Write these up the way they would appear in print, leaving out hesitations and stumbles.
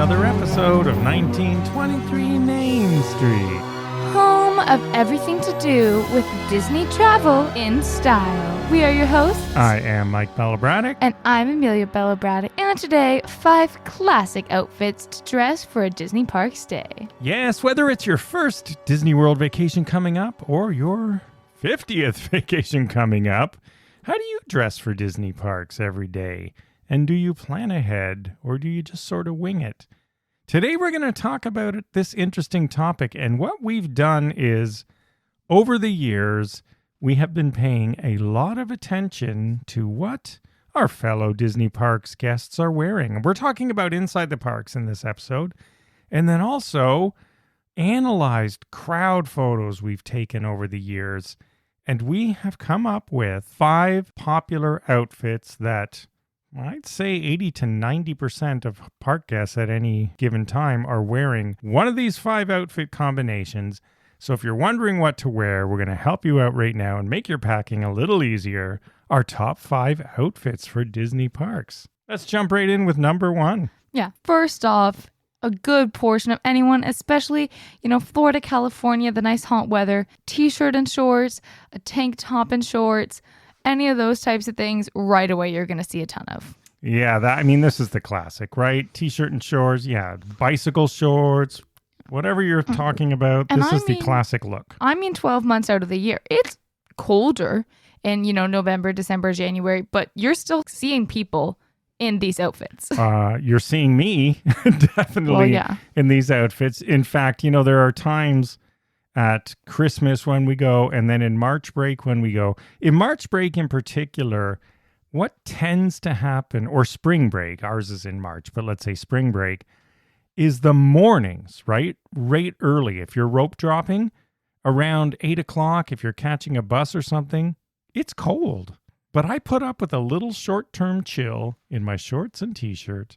another episode of 1923 Main Street. Home of everything to do with Disney travel in style. We are your hosts. I am Mike Bellabraddock. And I'm Amelia Bellabraddock. And today, 5 classic outfits to dress for a Disney park stay. Yes, whether it's your first Disney World vacation coming up or your 50th vacation coming up, how do you dress for Disney parks every day? And do you plan ahead or do you just sort of wing it? Today we're going to talk about this interesting topic, and what we've done is, over the years, we have been paying a lot of attention to what our fellow Disney Parks guests are wearing. We're talking about inside the parks in this episode, and then also analyzed crowd photos we've taken over the years, and we have come up with 5 popular outfits that I'd say 80 to 90% of park guests at any given time are wearing one of these 5 outfit combinations. So if you're wondering what to wear, we're going to help you out right now and make your packing a little easier. Our top 5 outfits for Disney parks. Let's jump right in with number 1. Yeah, first off, a good portion of anyone, especially, Florida, California, the nice hot weather, t-shirt and shorts, a tank top and shorts, any of those types of things, right away you're going to see a ton of. Yeah, this is the classic, right? T-shirt and shorts, yeah, bicycle shorts, whatever you're talking about, this is the classic look. 12 months out of the year. It's colder in, November, December, January, but you're still seeing people in these outfits. You're seeing me definitely in these outfits. In fact, there are times at Christmas when we go, and then in March break when we go. In March break in particular, what tends to happen, or spring break, ours is in March, but let's say spring break, is the mornings, right? Right early. If you're rope dropping around 8 o'clock, if you're catching a bus or something, it's cold. But I put up with a little short-term chill in my shorts and t-shirt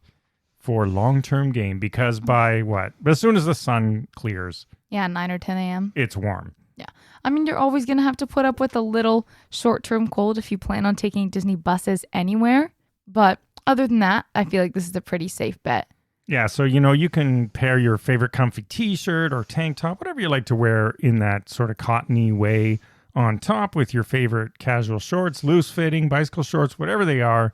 for long-term game, because as soon as the sun clears, 9 or 10 a.m. it's warm. Yeah. You're always going to have to put up with a little short-term cold if you plan on taking Disney buses anywhere. But other than that, I feel like this is a pretty safe bet. Yeah, so, you can pair your favorite comfy t-shirt or tank top, whatever you like to wear in that sort of cottony way on top with your favorite casual shorts, loose-fitting, bicycle shorts, whatever they are.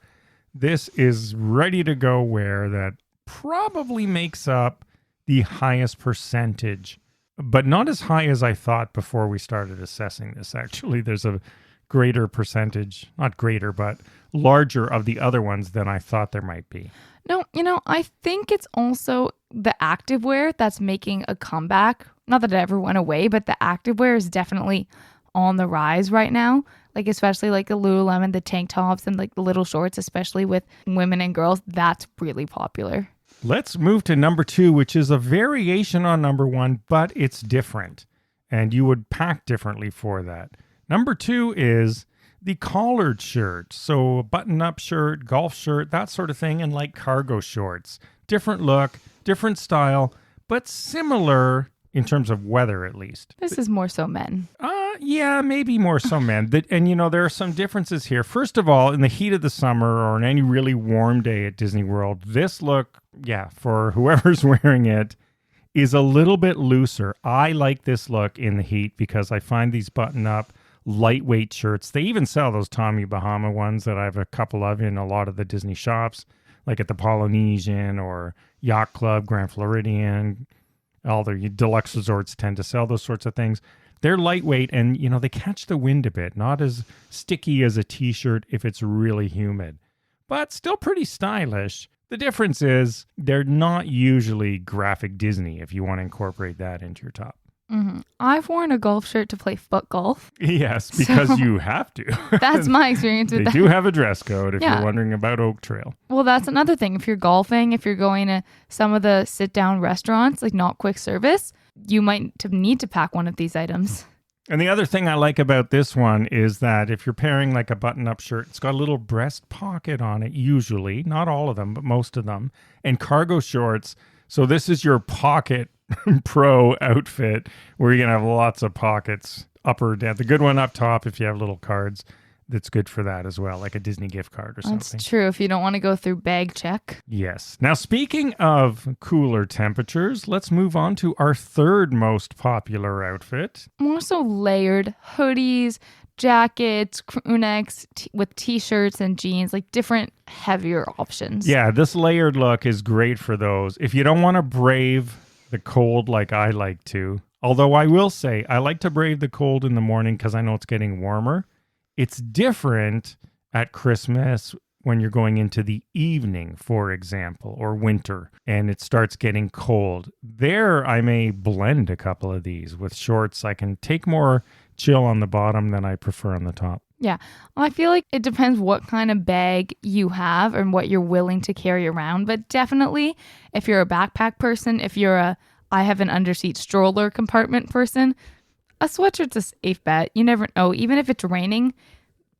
This is ready to go wear that probably makes up the highest percentage, but not as high as I thought before we started assessing this. Actually, there's a greater percentage, not greater, but larger of the other ones than I thought there might be. No, I think it's also the activewear that's making a comeback. Not that it ever went away, but the activewear is definitely on the rise right now. Especially the Lululemon, the tank tops, and the little shorts, especially with women and girls. That's really popular. Let's move to number 2, which is a variation on number 1, but it's different. And you would pack differently for that. Number 2 is the collared shirt. So a button-up shirt, golf shirt, that sort of thing, and cargo shorts. Different look, different style, but similar in terms of weather, at least. This is more so men. Yeah, maybe more so men. And, there are some differences here. First of all, in the heat of the summer or on any really warm day at Disney World, this look, for whoever's wearing it, is a little bit looser. I like this look in the heat because I find these button-up, lightweight shirts. They even sell those Tommy Bahama ones that I have a couple of in a lot of the Disney shops, like at the Polynesian or Yacht Club, Grand Floridian. All the deluxe resorts tend to sell those sorts of things. They're lightweight and, they catch the wind a bit. Not as sticky as a t-shirt if it's really humid, but still pretty stylish. The difference is they're not usually graphic Disney if you want to incorporate that into your top. Mm-hmm. I've worn a golf shirt to play foot golf. Yes, because you have to. That's my experience with that. They do have a dress code if you're wondering about Oak Trail. Well, that's another thing. If you're golfing, if you're going to some of the sit-down restaurants, not quick service, you might need to pack one of these items. And the other thing I like about this one is that if you're pairing a button-up shirt, it's got a little breast pocket on it, usually. Not all of them, but most of them. And cargo shorts. So this is your pocket pro outfit where you're going to have lots of pockets up or down. The good one up top if you have little cards. that's good for that as well, like a Disney gift card or something. That's true. If you don't want to go through bag check. Yes. Now, speaking of cooler temperatures, let's move on to our third most popular outfit. More so layered hoodies, jackets, crew necks with t-shirts and jeans, like different heavier options. Yeah, this layered look is great for those. If you don't want to brave the cold like I like to, although I will say I like to brave the cold in the morning because I know it's getting warmer. It's different at Christmas when you're going into the evening, for example, or winter, and it starts getting cold. There, I may blend a couple of these with shorts. I can take more chill on the bottom than I prefer on the top. Yeah. Well, I feel like it depends what kind of bag you have and what you're willing to carry around. But definitely, if you're a backpack person, if you're I have an underseat stroller compartment person, a sweatshirt's a safe bet. You never know. Even if it's raining,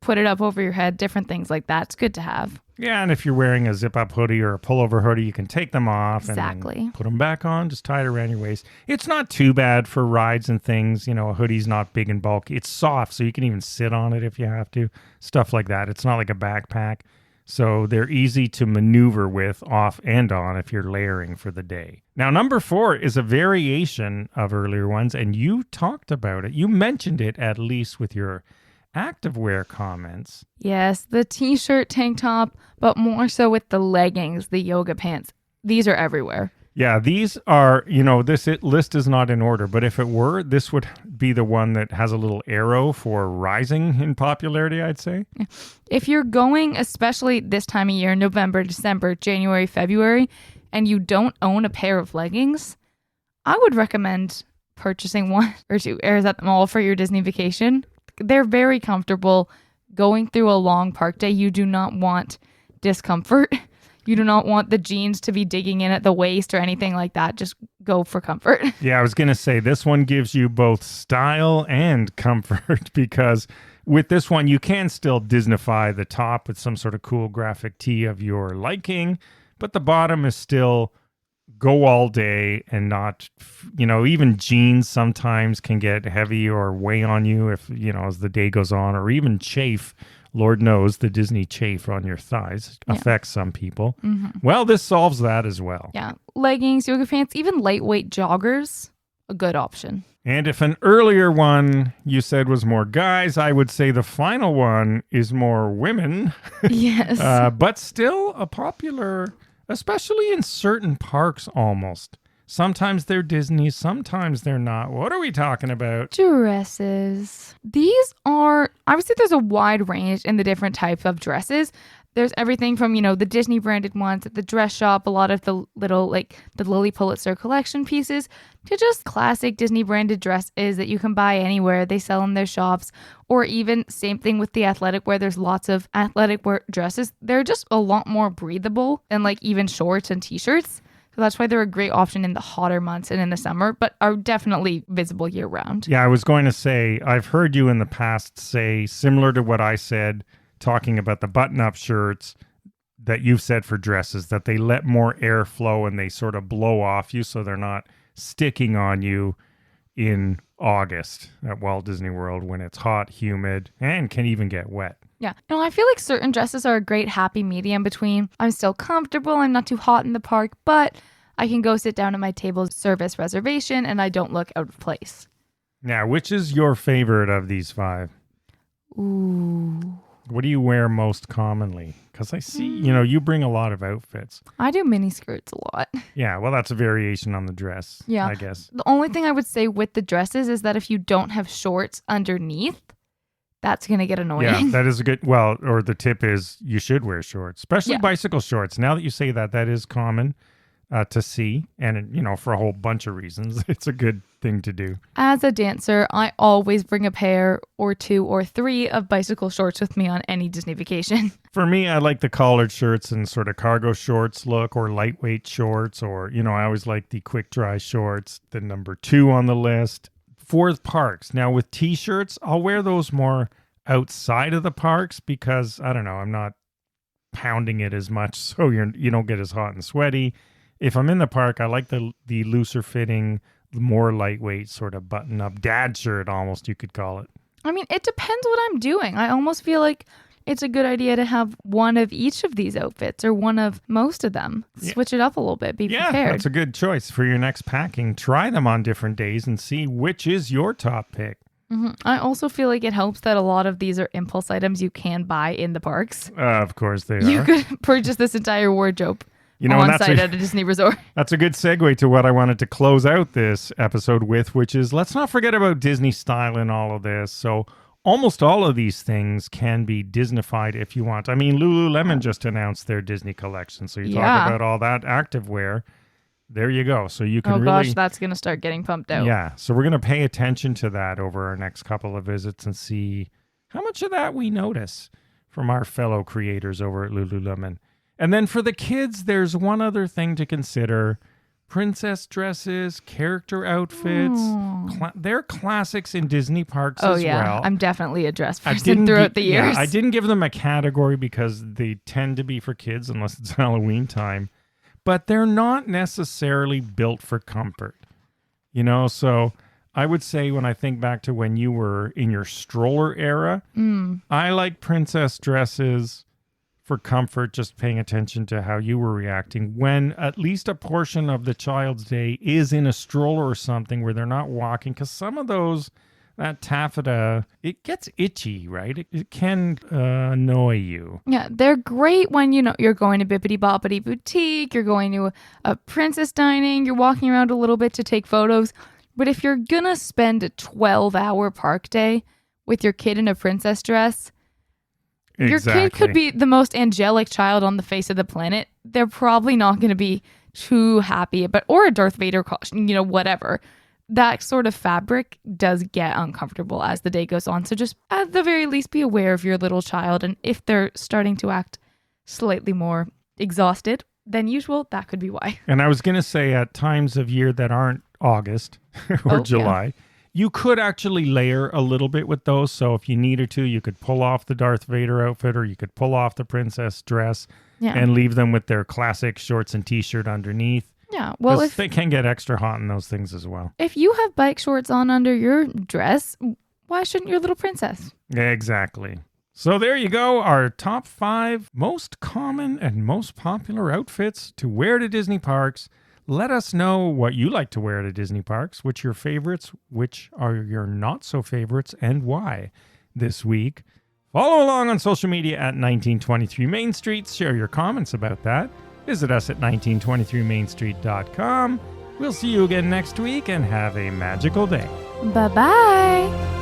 put it up over your head, different things like that. It's good to have. Yeah, and if you're wearing a zip-up hoodie or a pullover hoodie, you can take them off Exactly. and then put them back on, just tie it around your waist. It's not too bad for rides and things. You know, a hoodie's not big and bulky. It's soft, so you can even sit on it if you have to. Stuff like that. It's not like a backpack. So they're easy to maneuver with off and on if you're layering for the day. Now, number 4 is a variation of earlier ones, and you talked about it. You mentioned it at least with your activewear comments. Yes, the t-shirt, tank top, but more so with the leggings, the yoga pants. These are everywhere. Yeah, these are, this list is not in order, but if it were, this would be the one that has a little arrow for rising in popularity, I'd say. If you're going, especially this time of year, November, December, January, February, and you don't own a pair of leggings, I would recommend purchasing one or two pairs at the mall for your Disney vacation. They're very comfortable. Going through a long park day, you do not want discomfort. You do not want the jeans to be digging in at the waist or anything like that. Just go for comfort. Yeah, I was going to say this one gives you both style and comfort because with this one, you can still Disneyfy the top with some sort of cool graphic tee of your liking, but the bottom is still go all day and not, even jeans sometimes can get heavy or weigh on you if, as the day goes on, or even chafe. Lord knows the Disney chafe on your thighs affects some people. Mm-hmm. Well, this solves that as well. Yeah. Leggings, yoga pants, even lightweight joggers, a good option. And if an earlier one you said was more guys, I would say the final one is more women. Yes. But still a popular, especially in certain parks almost. Sometimes they're Disney, sometimes they're not. What are we talking about? Dresses. These are, I would say there's a wide range in the different types of dresses. There's everything from, the Disney branded ones at the dress shop, a lot of the little, the Lily Pulitzer collection pieces, to just classic Disney branded dresses that you can buy anywhere. They sell in their shops. Or even same thing with the athletic wear. There's lots of athletic wear dresses. They're just a lot more breathable than even shorts and t-shirts. So that's why they're a great option in the hotter months and in the summer, but are definitely visible year round. Yeah, I was going to say, I've heard you in the past say, similar to what I said, talking about the button-up shirts that you've said for dresses, that they let more air flow and they sort of blow off you so they're not sticking on you in August at Walt Disney World when it's hot, humid, and can even get wet. Yeah. I feel like certain dresses are a great happy medium between I'm still comfortable, I'm not too hot in the park, but I can go sit down at my table service reservation and I don't look out of place. Now, which is your favorite of these 5? Ooh. What do you wear most commonly? Because I see, you bring a lot of outfits. I do mini skirts a lot. Yeah, well, that's a variation on the dress, I guess. The only thing I would say with the dresses is that if you don't have shorts underneath, that's going to get annoying. Yeah, that is a good, or the tip is you should wear shorts, especially bicycle shorts. Now that you say that, that is common to see. And, for a whole bunch of reasons, it's a good thing to do. As a dancer, I always bring a pair or 2 or 3 of bicycle shorts with me on any Disney vacation. For me, I like the collared shirts and sort of cargo shorts look, or lightweight shorts, or, I always like the quick dry shorts, the number 2 on the list. For parks. Now with t-shirts, I'll wear those more outside of the parks because, I don't know, I'm not pounding it as much so you don't get as hot and sweaty. If I'm in the park, I like the looser fitting, more lightweight sort of button-up dad shirt almost, you could call it. I mean, it depends what I'm doing. I almost feel like it's a good idea to have one of each of these outfits or one of most of them. Yeah. Switch it up a little bit. Be prepared. That's a good choice for your next packing. Try them on different days and see which is your top pick. I also feel like it helps that a lot of these are impulse items you can buy in the parks. Of course they You are. could purchase this entire wardrobe And on that's site at a Disney resort. That's a good segue to what I wanted to close out this episode with, which is let's not forget about Disney style in all of this. So almost all of these things can be Disneyfied if you want. I mean, Lululemon just announced their Disney collection. So you talk about all that activewear. There you go. So you can gosh, that's going to start getting pumped out. Yeah. So we're going to pay attention to that over our next couple of visits and see how much of that we notice from our fellow creators over at Lululemon. And then for the kids, there's one other thing to consider. Princess dresses, character outfits. They're classics in Disney parks as well. I'm definitely a dress person throughout the years. I didn't give them a category because they tend to be for kids unless it's Halloween time. But they're not necessarily built for comfort. So I would say when I think back to when you were in your stroller era, I like princess dresses for comfort, just paying attention to how you were reacting when at least a portion of the child's day is in a stroller or something where they're not walking. Because some of those, that taffeta, it gets itchy, right? It can annoy you. Yeah, they're great when, you're going to Bippity Boppity Boutique, you're going to a princess dining, you're walking around a little bit to take photos. But if you're going to spend a 12-hour park day with your kid in a princess dress, your kid could be the most angelic child on the face of the planet. They're probably not going to be too happy or a Darth Vader costume, whatever. That sort of fabric does get uncomfortable as the day goes on. So just at the very least be aware of your little child. And if they're starting to act slightly more exhausted than usual, that could be why. And I was going to say at times of year that aren't August or July, you could actually layer a little bit with those. So if you needed to, you could pull off the Darth Vader outfit or you could pull off the princess dress and leave them with their classic shorts and t-shirt underneath. Yeah, well, if they can get extra hot in those things as well. If you have bike shorts on under your dress, why shouldn't your little princess? Exactly. So there you go, our top 5 most common and most popular outfits to wear to Disney parks. Let us know what you like to wear to Disney parks, which are your favorites, which are your not so favorites, and why this week. Follow along on social media at 1923 Main Street. Share your comments about that. Visit us at 1923mainstreet.com. We'll see you again next week and have a magical day. Bye-bye.